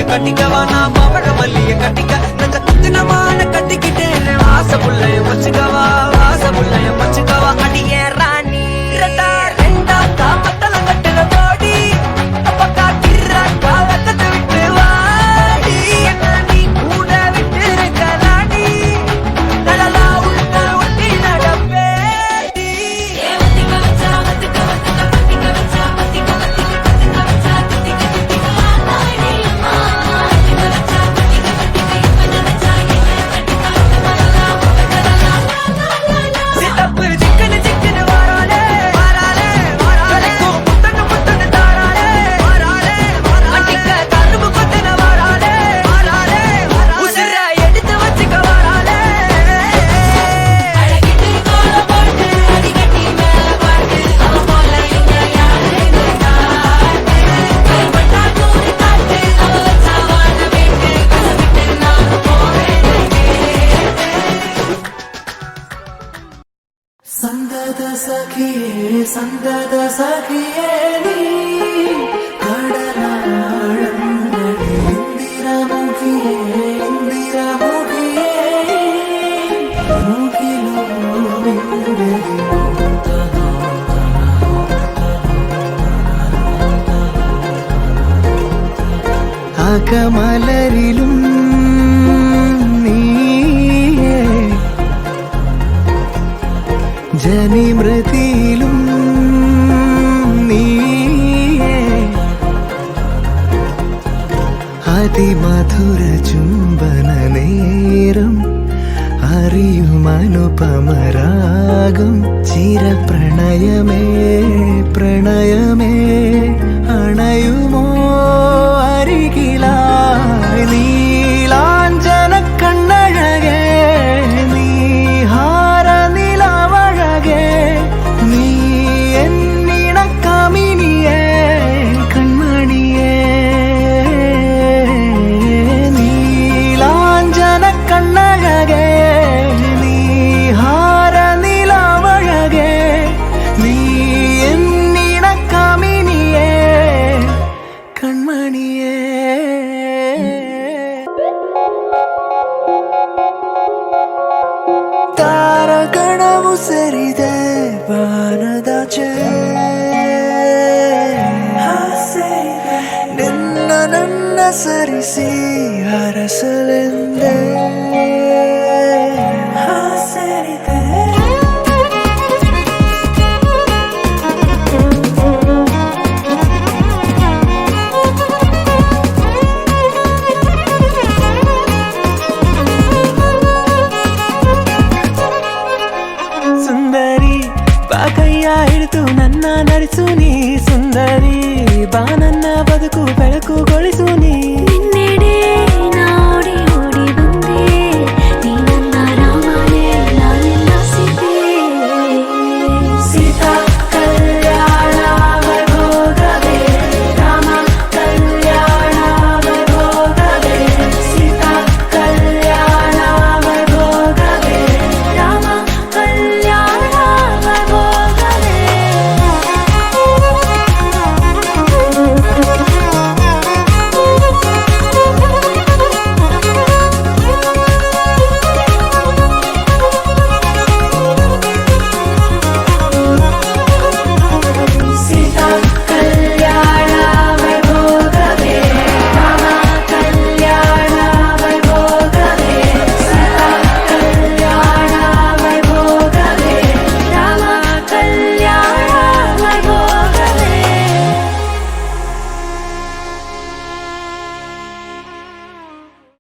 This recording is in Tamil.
கட்டிக்கவா நான் பவழ மல்லிய கட்டிக்க நெஞ்ச குத்தினமான கட்டிக்கிட்டேன் ஆசை புள்ளைய வச்சுக்கவா ஆசை புள்ளைய வச்சுக்கவா அடியே ராணி ரெண்டா காமத்தல கட்டுல போடி அப்பக்கா கிர்றாக்கா வெக்கத்தை விட்டு வாடி என்ன நீ கூட விட்டு இருக்கலாடி நலலா உள்ள ஒட்டி நடப்பேடி சித்தப்பு சிக்கனு சிக்கனு வாராலே வாராலே வாராலே முத்தனு முத்தனு தாராலே வாராலே வாராலே அடிக்க கரும்பு கொத்தன வாராலே வாராலே உசிர எடுத்து வச்சுக்க வாராலே அழகிட்டு கோல போட்டு அடிக்கட்டி மேல பாட்டு அவ போல இங்க யாரு காட்டு கைப்பட்டா தூரி காட்டு அவ வச்சா வாழ வீட்டு கதை விட்டு நான் போறேன் சந்தத சகியே நீ கடலாழங்களே இந்திரமுகியே முகிலோ അകമലരിലും നീയേ ജനിമൃതിയിലും നീയേ അതിമധുര ചുംബന നേരം അറിയുമനുപമരാഗം ചിരപ്രണയമേ പ്രണയമേ അണയുമോ അരികിലായി നീലാഞ്ജന കണ്ണഴകേ നീഹാര നിലവഴകേ നീ എന്നിണക്കമിനിയേ കൺമണിയേ നീലാഞ്ജന കണ്ണഴകേ നീഹാര നിലവഴകേ നീ എന്നിണക്കമിനിയേ കൺമണിയേ ತಾರಗಣವು ಸರಿದೆ ಬಾನದಾಚೆ ನನ್ನ ಸರಿಸಿ ಹರಸಲೆಂದೇ ಸುಂದರಿ ಬಾಕಯ್ಯ ಹಿಡಿದು ನನ್ನ ನಡೆಸು